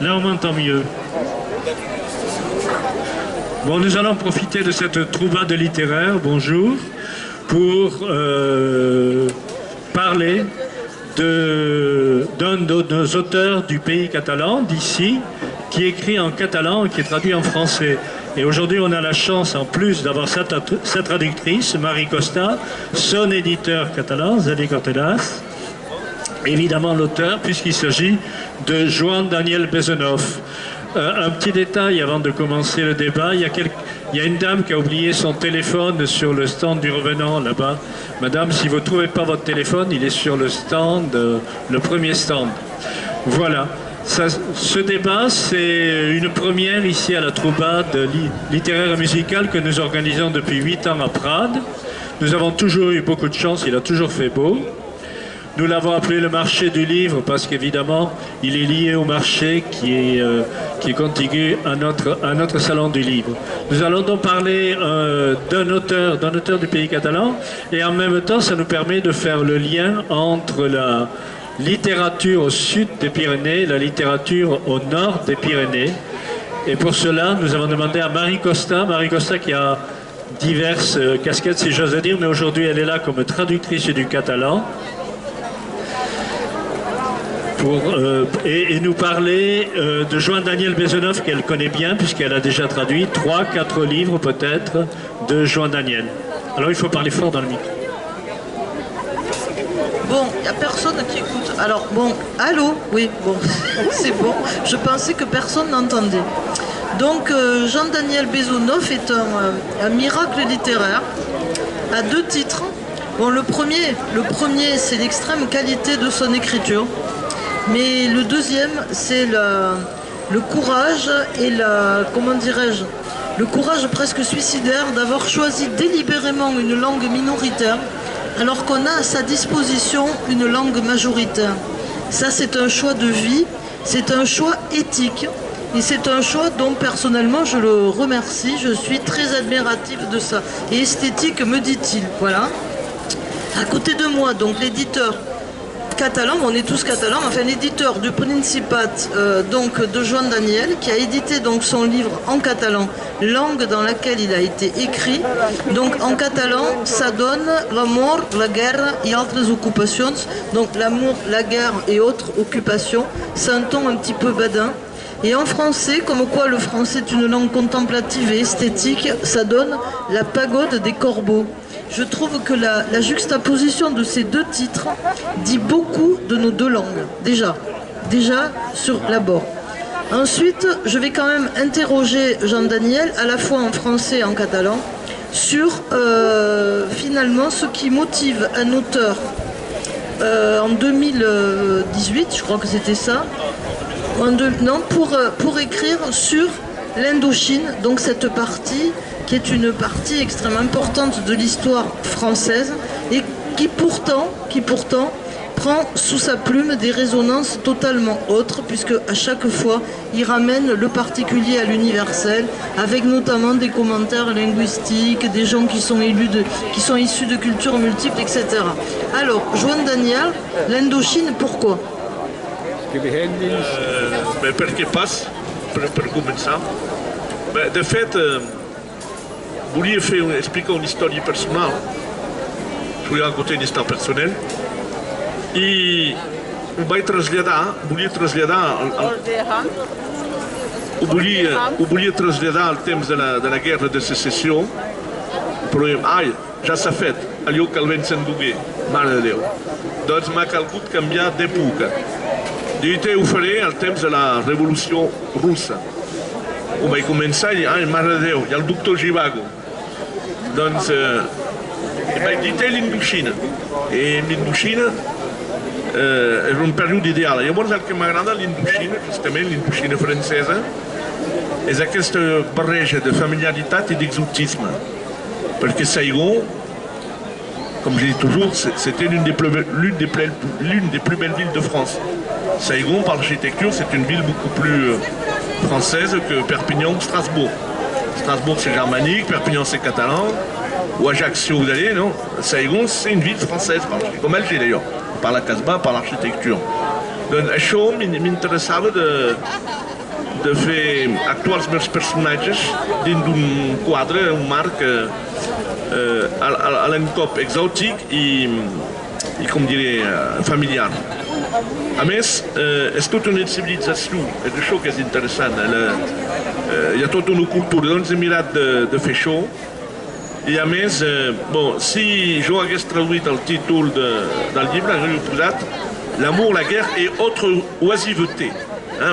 Là, on m'entend mieux. Bon, nous allons profiter de cette troubade littéraire, bonjour, pour parler d'un de nos auteurs du pays catalan, d'ici, qui écrit en catalan et qui est traduit en français. Et aujourd'hui, on a la chance, en plus, d'avoir sa traductrice, Marie Costa, son éditeur catalan, Zeli Cortedas, évidemment l'auteur, puisqu'il s'agit de Joan Daniel Bezenov. Un petit détail avant de commencer le débat, il y a une dame qui a oublié son téléphone sur le stand du revenant là-bas. Madame, si vous ne trouvez pas votre téléphone, il est sur le stand, le premier stand. Voilà. Ce débat, c'est une première ici à la Troubade littéraire et musicale que nous organisons depuis 8 ans à Prades. Nous avons toujours eu beaucoup de chance, il a toujours fait beau. Nous l'avons appelé le marché du livre parce qu'évidemment, il est lié au marché qui est contigu à notre salon du livre. Nous allons donc parler d'un auteur du pays catalan et en même temps, ça nous permet de faire le lien entre la littérature au sud des Pyrénées, la littérature au nord des Pyrénées. Et pour cela, nous avons demandé à Marie Costa qui a diverses casquettes, si j'ose dire, mais aujourd'hui elle est là comme traductrice du catalan, et nous parler de Joan Daniel Bezenov qu'elle connaît bien, puisqu'elle a déjà traduit 3-4 livres peut-être de Joan Daniel. Alors il faut parler fort dans le micro. Bon, il n'y a personne qui écoute. Alors, bon, allô? Oui, bon, c'est bon. Je pensais que personne n'entendait. Donc, Jean-Daniel Bezenov est un miracle littéraire à 2 titres. Bon, le premier c'est l'extrême qualité de son écriture. Mais le deuxième, c'est le courage et comment dirais-je, le courage presque suicidaire d'avoir choisi délibérément une langue minoritaire alors qu'on a à sa disposition une langue majoritaire. Ça, c'est un choix de vie, c'est un choix éthique, et c'est un choix dont personnellement je le remercie, je suis très admirative de ça. Et esthétique, me dit-il, voilà. À côté de moi, donc l'éditeur catalan, on est tous catalans, enfin l'éditeur du Principat donc de Joan Daniel, qui a édité donc son livre en catalan, langue dans laquelle il a été écrit. Donc en catalan, ça donne l'amour, la guerre et autres occupations. Donc l'amour, la guerre et autres occupations. C'est un ton un petit peu badin. Et en français, comme quoi le français est une langue contemplative et esthétique, ça donne la pagode des corbeaux. Je trouve que la juxtaposition de ces 2 titres dit beaucoup de nos 2 langues, déjà sur l'abord. Ensuite, je vais quand même interroger Jean Daniel, à la fois en français et en catalan, sur finalement ce qui motive un auteur en 2018, je crois que c'était ça, pour écrire sur l'Indochine, donc cette partie qui est une partie extrêmement importante de l'histoire française et qui pourtant prend sous sa plume des résonances totalement autres, puisque à chaque fois il ramène le particulier à l'universel, avec notamment des commentaires linguistiques, des gens qui sont issus de cultures multiples, etc. Alors, Joan Daniel, l'Indochine, pourquoi? Perquè pas, per començar. De fet, volia explicar una història personal. Volia racontar una història personnelle. I ho volia traslladar al temps de la guerra de secessió, però ja s'ha fet, allò que el vent s'endugué, mare de Déu. Doncs m'ha calgut canviar d'època. Dic, ho faré al temps de la revolució russa. Ho vaig començar i, mare de Déu, hi ha el doctor Zhivago. Doncs vaig dir, l'Indoxina. I l'Indoxina és un període ideal. Llavors el que m'agrada l'Indoxina, justament l'Indoxina francesa, és aquesta barreja de familiaritat i d'exotisme. Perquè Saigon, comme je dis toujours, c'était l'une des plus belles villes de France. Saigon, par l'architecture, c'est une ville beaucoup plus française que Perpignan ou Strasbourg. Strasbourg, c'est germanique, Perpignan, c'est catalan, ou Ajaccio, vous allez, non? Saigon, c'est une ville française, comme Alger d'ailleurs, par la Casbah, par l'architecture. Donc, això m'interessava de fer actuar els meus personatges dins d'un quadre, un marc a l'encop exòtic i com diré, familiar. A més, és tota una civilització, és això que és interessant. Hi ha tota una cultura, doncs he mirat de fer això. I a més, si jo hagués traduït el títol del llibre, hauria posat L'amour, la guerre et autre oisiveté.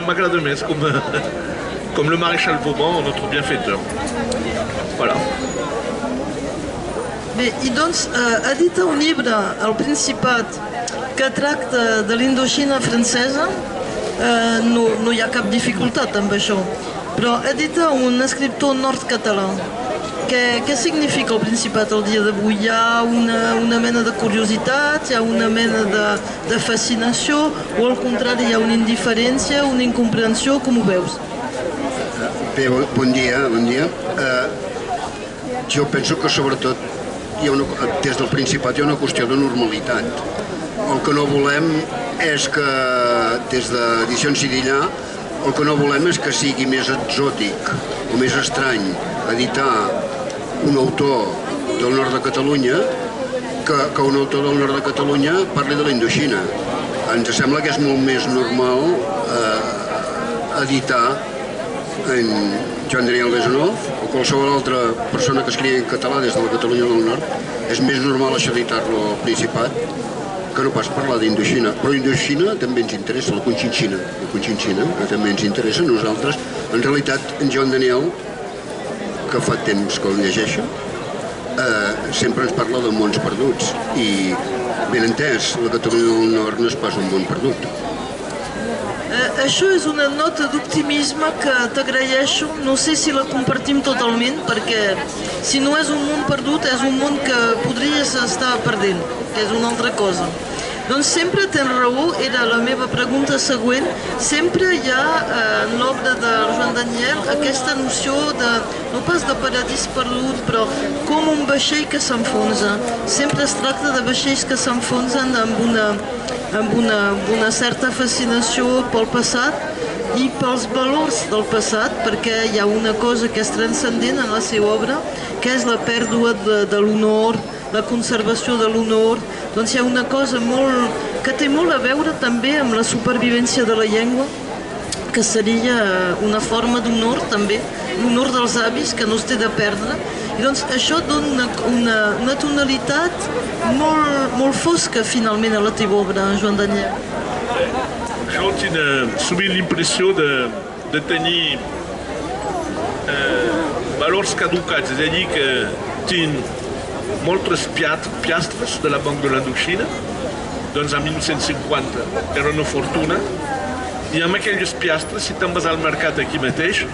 M'agrada més, com le maréchal Vauban, notre bienfaiteur. Voilà. Bé, i doncs edita un llibre al Principat que tracta de l'Indoxina francesa, no hi ha cap dificultat amb això, però edita un escriptor nord-català. Què significa el Principat el dia d'avui? Hi ha una mena de curiositat, hi ha una mena de fascinació, o al contrari hi ha una indiferència, una incomprensió, com ho veus? Bé, bon dia. Jo penso que sobretot des del Principat hi ha una qüestió de normalitat. El que no volem és que, des d'Edicions Sirillà, el que no volem és que sigui més exòtic o més estrany editar un autor del nord de Catalunya que un autor del nord de Catalunya parli de la Indoxina. Ens sembla que és molt més normal editar en Joan Daniel Bezounov o qualsevol altra persona que escrigui en català des de la Catalunya del Nord. És més normal això editar-lo al Principat que no pas parlar d'Indoxina. Però Indoxina també ens interessa, la Conchinchina també ens interessa a nosaltres. En realitat, en Joan Daniel, que fa temps que el llegeixo, sempre ens parla de mons perduts i, ben entès, la Catalunya del Nord no és pas un món perdut. Això és una nota d'optimisme que t'agraeixo, no sé si la compartim totalment, perquè si no és un món perdut és un món que podries estar perdent, que és una altra cosa. Doncs sempre tens raó, era la meva pregunta següent. Sempre hi ha en l'obra de Joan Daniel aquesta noció de, no pas de paradís perdut, però com un vaixell que s'enfonsa. Sempre es tracta de vaixells que s'enfonsen amb una certa fascinació pel passat i pels valors del passat, perquè hi ha una cosa que és transcendent en la seva obra, que és la pèrdua de l'honor, la conservació de l'honor. Doncs hi ha una cosa que té molt a veure també amb la supervivència de la llengua, que seria una forma d'honor també, l'honor dels avis que no es té de perdre. I doncs això dona una tonalitat molt fosca finalment a la teva obra, Joan Daniel. Jo tinc sovint l'impressió de tenir valors caducats, és a dir, que tinc moltes piastres de la Banca de l'Indoxina, doncs en 1950 era una fortuna, i amb aquelles piastres, si te'n vas al mercat aquí mateix,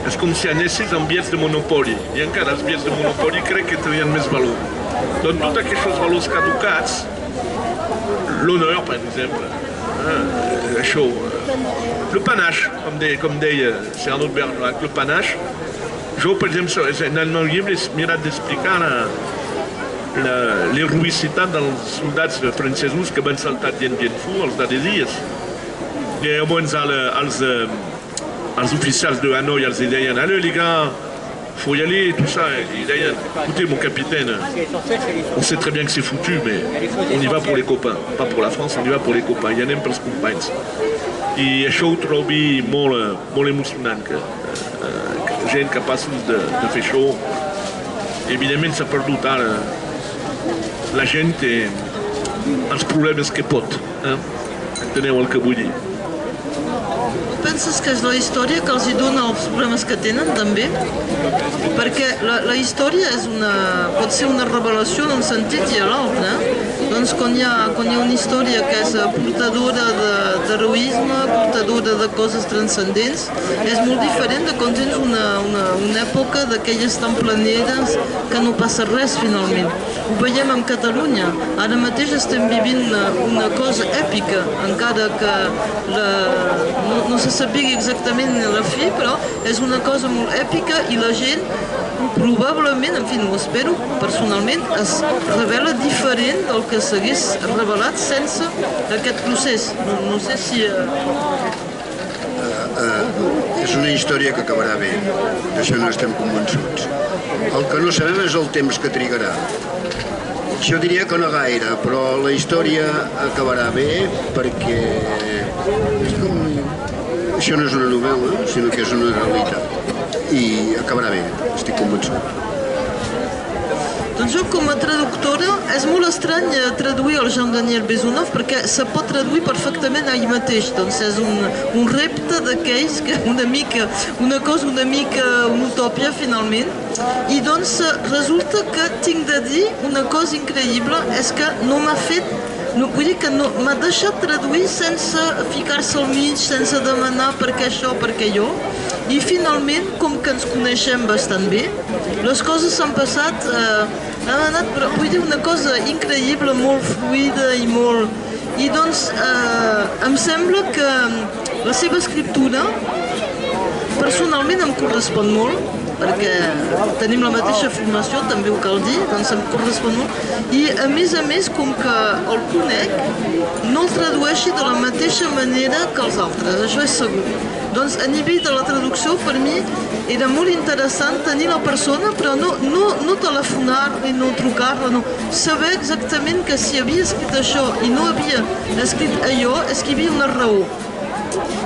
és com si anessis amb bitllets de Monopoli, i encara els bitllets de Monopoli crec que tenien més valor. Doncs tots aquests valors caducats, l'honor, per exemple, això, le panache, com deia Arnaud Bergerac, le panache, jo, per exemple, en el meu llibre he mirat d'explicar l'heroïcitat dels soldats francesos que van saltar Dien Bien Phu els darrers dies. I llavors els oficials de Hanoi els deien, allez les gars, faut y aller et tout ça. Ils disaient, écoutez mon capitaine, on sait très bien que c'est foutu, mais on y va pour les copains, pas pour la France, on y va pour les copains, hi anem pels companys. I això ho trobo molt emocionant, que gent capaços de fer això. Evidentment s'ha perdut ara. La gent té els problemes que pot. Enteneu el que vull dir? Penses que és la història que els dona els problemes que tenen, també? Perquè la història pot ser una revelació d'un sentit i a l'altre. Doncs quan hi ha una història que és portadora d'heroisme, portadora de coses transcendents, és molt diferent de quan tens una època d'aquelles tan planeres que no passa res finalment. Ho veiem en Catalunya. Ara mateix estem vivint una cosa èpica, encara que no se sàpiga exactament la fi, però és una cosa molt èpica i la gent probablement, en fi, no ho espero, personalment, es revela diferent del que s'hagués revelat sense aquest procés. No sé si... és una història que acabarà bé, d'això no estem convençuts. El que no sabem és el temps que trigarà. Jo diria que no gaire, però la història acabarà bé perquè és com... això no és una novel·la, sinó que és una realitat. I acabarà bé, estic convençut. Doncs jo, com a traductora, és molt estrany traduir el Jean-Daniel Bezunov perquè se pot traduir perfectament a ell mateix. Doncs és un repte d'aquells que una cosa una mica una utòpia, finalment. I doncs resulta que tinc de dir una cosa increïble, és que no m'ha fet... No, vull dir que no, m'ha deixat traduir sense ficar-se al mig, sense demanar per què això, per què allò. I finalment, com que ens coneixem bastant bé, les coses s'han passat, han anat, però vull dir una cosa increïble, molt fluida i molt... I doncs em sembla que la seva escriptura personalment em correspon molt, perquè tenim la mateixa formació, també ho cal dir, doncs em correspon molt. I a més, com que el conec, no el tradueixi de la mateixa manera que els altres, això és segur. Doncs a nivell de la traducció, per mi, era molt interessant tenir la persona, però no telefonar-la i no trucar-la, no. Saber exactament que si havia escrit això i no havia escrit allò, és que hi havia una raó.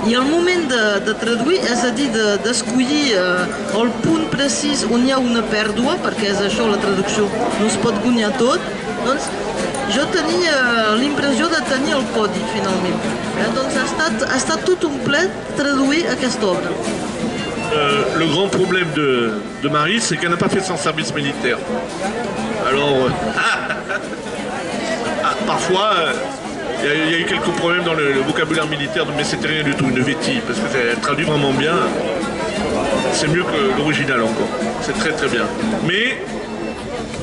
I al moment de traduir, és a dir, d'escollir el punt precís on hi ha una pèrdua, perquè és això, la traducció no es pot guanyar tot, doncs jo tenia l'impressió de tenir el codi, finalment. Doncs ha estat tot un plet traduir aquesta obra. Le grand problème de Marie, c'est qu'elle n'a pas fait son service militaire. Alors, parfois... Il y a eu quelques problèmes dans le vocabulaire militaire, mais c'était rien du tout, une vétille, parce qu'elle traduit vraiment bien. C'est mieux que l'original encore. C'est très très bien. Mais,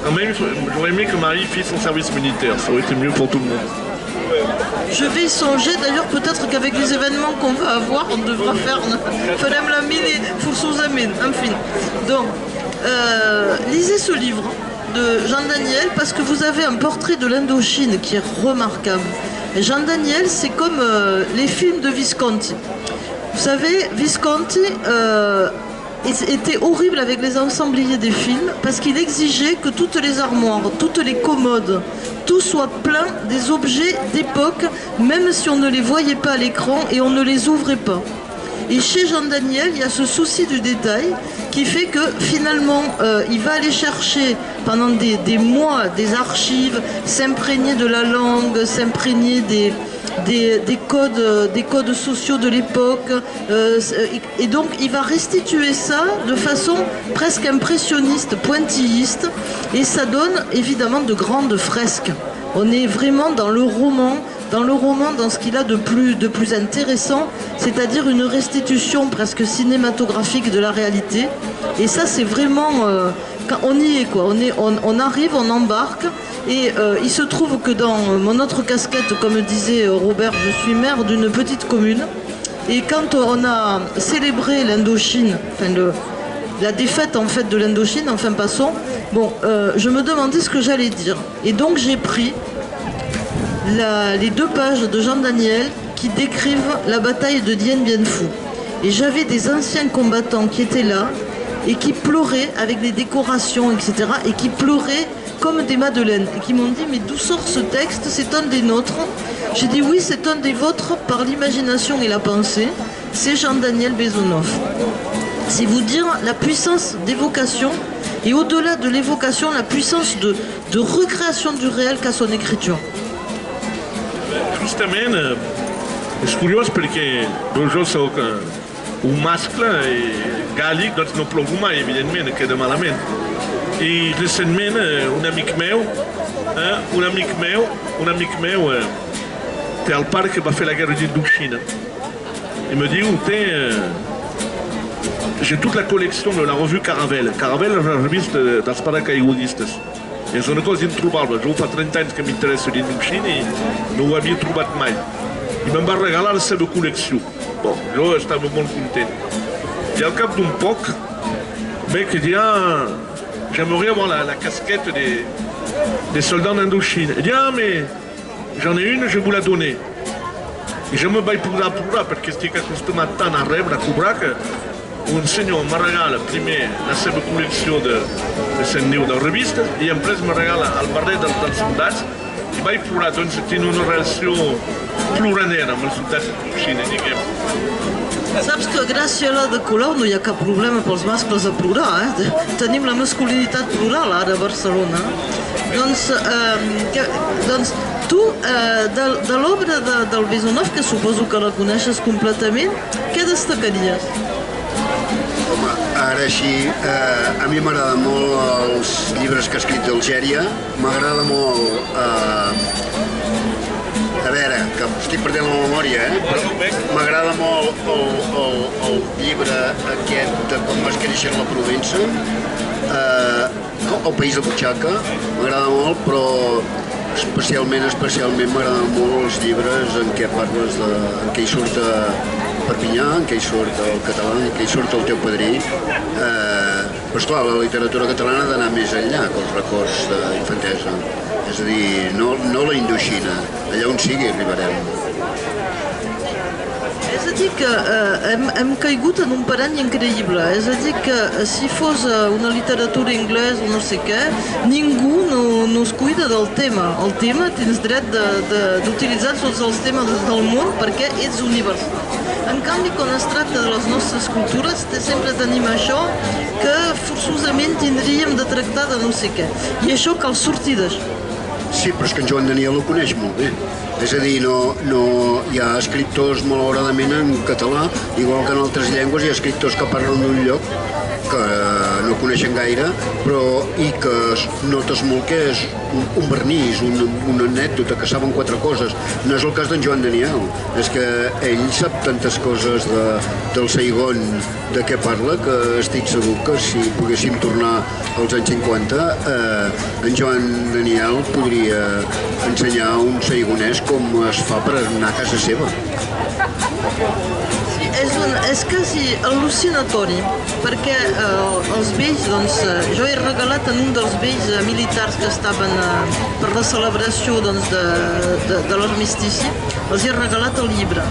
quand même, j'aurais aimé que Marie fisse son service militaire. Ça aurait été mieux pour tout le monde. Je vais y songer, d'ailleurs, peut-être qu'avec les événements qu'on va avoir, on devra faire Farem la mine et Foursouzamin, enfin. Donc, lisez ce livre de Jean-Daniel, parce que vous avez un portrait de l'Indochine qui est remarquable. Jean-Daniel, c'est comme les films de Visconti. Vous savez, Visconti était horrible avec les ensembliers des films parce qu'il exigeait que toutes les armoires, toutes les commodes, tout soit plein des objets d'époque, même si on ne les voyait pas à l'écran et on ne les ouvrait pas. Et chez Jean-Daniel, il y a ce souci du détail qui fait que finalement, il va aller chercher pendant des mois des archives, s'imprégner de la langue, s'imprégner des codes sociaux de l'époque. Et donc, il va restituer ça de façon presque impressionniste, pointilliste. Et ça donne évidemment de grandes fresques. On est vraiment dans le roman, dans ce qu'il a de plus intéressant, c'est-à-dire une restitution presque cinématographique de la réalité. Et ça, c'est vraiment... quand on y est, quoi. On arrive, on embarque. Et il se trouve que dans mon autre casquette, comme disait Robert, je suis maire d'une petite commune. Et quand on a célébré l'Indochine, enfin la défaite en fait de l'Indochine, enfin passons, bon, je me demandais ce que j'allais dire. Et donc j'ai pris les 2 pages de Jean-Daniel qui décrivent la bataille de Dien Bien Phu. Et j'avais des anciens combattants qui étaient là et qui pleuraient avec des décorations, etc. et qui pleuraient comme des madeleines et qui m'ont dit mais d'où sort ce texte? C'est un des nôtres. J'ai dit oui, c'est un des vôtres par l'imagination et la pensée. C'est Jean-Daniel Bezunov. C'est vous dire la puissance d'évocation et au-delà de l'évocation, la puissance de recréation du réel qu'a son écriture. Justament, és curiós perquè jo soc un mascle gàl·lic, doncs no plogo mai, evidentment, queda malament. I recentment un amic meu té el pare que va fer la guerra d'Indochina. Il me diu, j'ai toute la collection de la revue Caravelle. Caravelle és la revista dels paracaigudistes. És una cosa introbable. Jo fa 30 anys que m'interessa l'Indochina i no ho havia trobat mai. I me'n va regalar la seva col·lecció. Bon, jo estava molt content. I al cap d'un poc, mec dit, ah, j'aimerais avoir la casquette des soldats d'Indochine. Il dit, ah, mais j'en ai une, je vais vous la donner. I jo me vaig posar a plorar perquè estic acostumat tant a rebre, a cobrar, que un senyor me regala primer la seva col·lecció de 110 de revistes i després me regala el barret dels soldats i vaig plorar, doncs tinc una relació ploranera amb els soldats de Xina, diguem. Saps que gràcies a la de Colau no hi ha cap problema pels mascles a plorar, eh? Tenim la masculinitat plural ara a Barcelona. Doncs tu, de l'obra del Bezunov, que suposo que la coneixes completament, què destacaries? Home, ara així, a mi m'agraden molt els llibres que ha escrit d'Algèria, m'agrada molt, a veure, que estic perdent la memòria, però m'agrada molt el llibre aquest de com vas créixer a la Provença, El país de butxaca, m'agrada molt, però especialment m'agraden molt els llibres en què parles en què hi surt Perpinyà, en què hi surt el català, en què hi surt el teu padrí. Però esclar, la literatura catalana ha d'anar més enllà que els records d'infantesa. És a dir, no la Indoxina, allà on sigui arribarem. És a dir que hem caigut en un parany increïble. És a dir que si fos una literatura anglesa o no sé què, ningú no es cuida del tema. El tema tens dret d'utilitzar tots els temes del món perquè ets universal. En canvi, quan es tracta de les nostres cultures, sempre tenim això que forçosament tindríem de tractar de no sé què. I això cal sortir d'això. Sí, però és que en Joan Daniel ho coneix molt bé. És a dir, hi ha escriptors malauradament en català, igual que en altres llengües hi ha escriptors que parlen d'un lloc que no coneixen gaire, però i que notes molt que és un vernís, una anècdota, que saben 4 coses. No és el cas d'en Joan Daniel, és que ell sap tantes coses del Saigon, de què parla, que estic segur que si poguéssim tornar als anys 50, en Joan Daniel podria ensenyar a un saigonès com es fa per anar a casa seva. És quasi al·lucinatori, perquè els vells, doncs, jo he regalat en un dels vells militars que estaven per la celebració de l'armistici, els he regalat el llibre.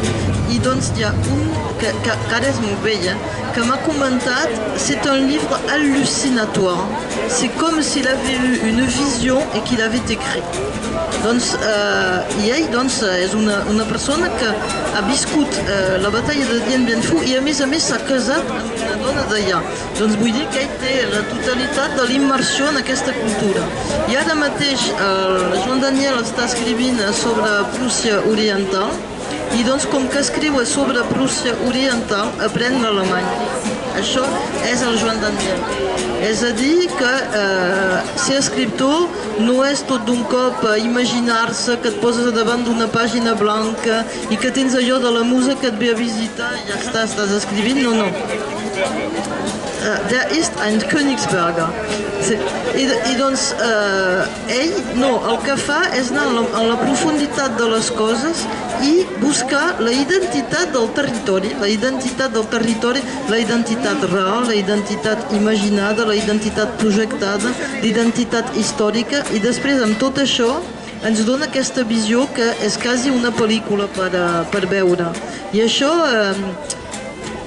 I doncs hi ha un, que ara és molt vell, que m'ha comentat, c'est un livre hallucinatoire. C'est comme s'il avait eu une vision et qu'il avait écrit. Doncs, i ell és una persona que ha viscut la batalla de Dien Bien Phu i a més s'ha casat amb una dona d'allà. Doncs vull dir que ell té la totalitat de l'immersió en aquesta cultura. I ara mateix Joan Daniel està escrivint sobre Prússia Oriental i doncs com que escriu sobre Prússia Oriental aprèn l'alemany. Això és el Joan Daniel. És a dir que ser escriptor no és tot d'un cop imaginar-se que et poses davant d'una pàgina blanca i que tens allò de la musa que et ve a visitar i ja estàs escrivint, no. Der ist ein Königsberger. I doncs ell, el que fa és anar a la profunditat de les coses i buscar la identitat del territori, la identitat real, la identitat imaginada, la identitat projectada, l'identitat històrica, i després amb tot això ens dona aquesta visió que és quasi una pel·lícula per veure. I això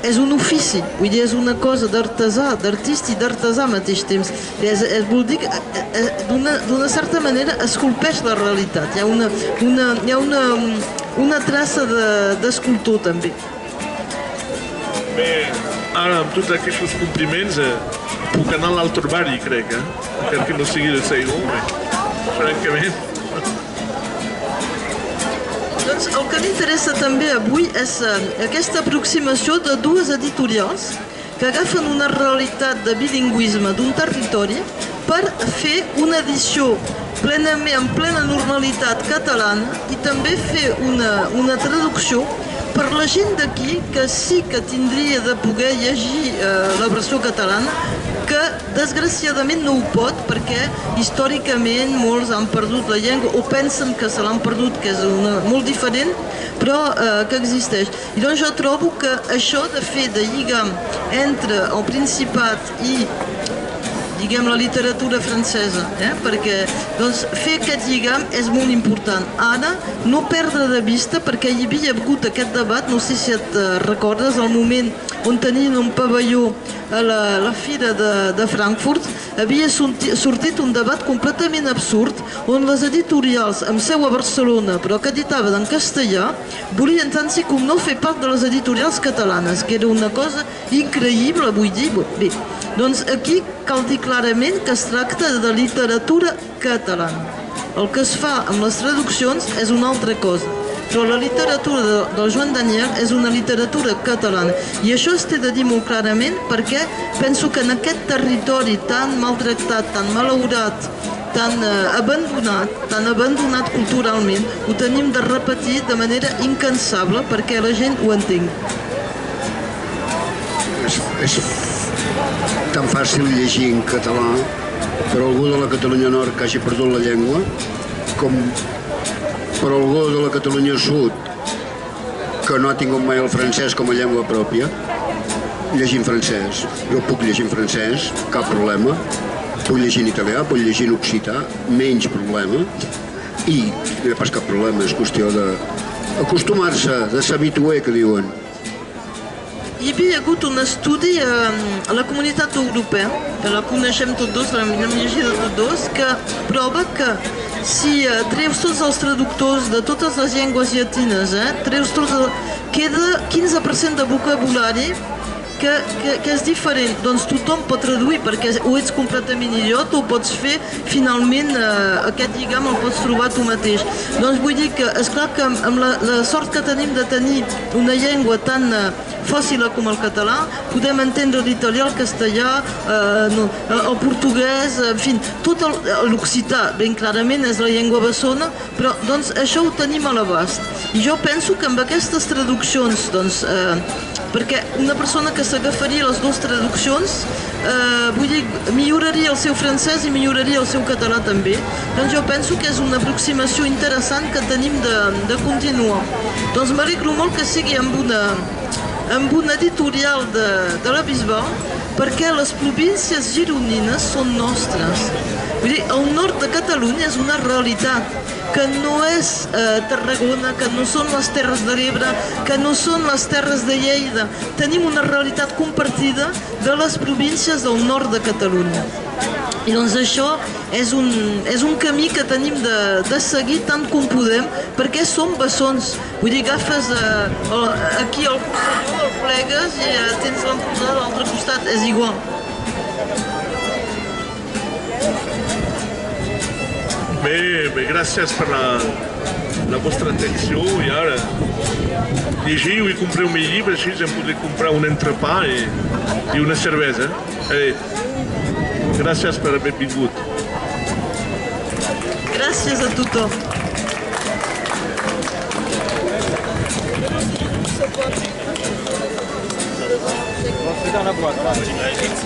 és un ofici, vull dir, és una cosa d'artesà, d'artista i d'artesà al mateix temps. Vol dir que d'una certa manera esculpeix la realitat. Hi ha una traça d'escultor també. Bé, ara amb tots aquests compliments puc anar a l'altre bari, crec, encara que no sigui de Saigon, francament. Doncs el que m'interessa també avui és aquesta aproximació de dues editorials que agafen una realitat de bilingüisme d'un territori per fer una edició en plena normalitat catalana i també fer una traducció per la gent d'aquí que sí que tindria de poder llegir la versió catalana, que desgraciadament no ho pot perquè històricament molts han perdut la llengua o pensen que se l'han perdut, que és molt diferent, però que existeix. I doncs jo trobo que això de fer de lligam entre el Principat i diguem, la literatura francesa, perquè doncs, fer aquest lligam és molt important. Ara, no perdre de vista, perquè hi havia hagut aquest debat, no sé si et recordes, al moment on tenien un pavelló a la Fira de Frankfurt, havia sortit un debat completament absurd on les editorials amb seu a Barcelona, però que editaven en castellà, volien tant sí com no fer part de les editorials catalanes, que era una cosa increïble, vull dir. Bé, doncs aquí cal dir clarament que es tracta de literatura catalana. El que es fa amb les traduccions és una altra cosa, però la literatura del Joan Daniel és una literatura catalana, i això es té de dir molt clarament perquè penso que en aquest territori tan maltractat, tan malaurat, tan abandonat culturalment, ho tenim de repetir de manera incansable perquè la gent ho entengui. És tan fàcil llegir en català per algú de la Catalunya Nord que hagi perdut la llengua com per algú de la Catalunya Sud que no ha tingut mai el francès com a llengua pròpia, llegir en francès. Jo puc llegir en francès, cap problema. Puc llegir en italià, puc llegir en occità, menys problema. I no hi ha pas cap problema, és qüestió d'acostumar-se, de s'habituar, que diuen. Hi havia hagut un estudi a la Comunitat Europea, que la coneixem tots dos, l'hem llegit tots dos, que prova que si treus tots els traductors de totes les llengües llatines, queda 15% de vocabulari que és diferent. Doncs tothom pot traduir perquè o ets completament idiot o pots fer finalment aquest lligam, el pots trobar tu mateix. Doncs vull dir que esclar que amb la sort que tenim de tenir una llengua tan fàcil com el català, podem entendre l'italià, el castellà, el portuguès, en fi, tot l'occità, ben clarament és la llengua bessona, però doncs això ho tenim a l'abast. I jo penso que amb aquestes traduccions, doncs, perquè una persona que s'agafaria les dues traduccions, vull dir, milloraria el seu francès i milloraria el seu català també. Doncs jo penso que és una aproximació interessant que tenim de continuar. Doncs m'alegro molt que sigui amb una editorial de la Bisbal, perquè les províncies gironines són nostres. Vull dir, el nord de Catalunya és una realitat, que no és Tarragona, que no són les Terres de l'Ebre, que no són les Terres de Lleida. Tenim una realitat compartida de les províncies del nord de Catalunya. I doncs això és un camí que tenim de seguir tant com podem, perquè som bessons. Vull dir, agafes aquí el Rosselló, el plegues i tens l'Empordà a l'altre costat, és igual. Bé, gràcies per la vostra atenció i ara llegiu i compreu mi llibre, així em podré comprar un entrepà i una cervesa. Gràcies per haver vingut. Gràcies a tothom.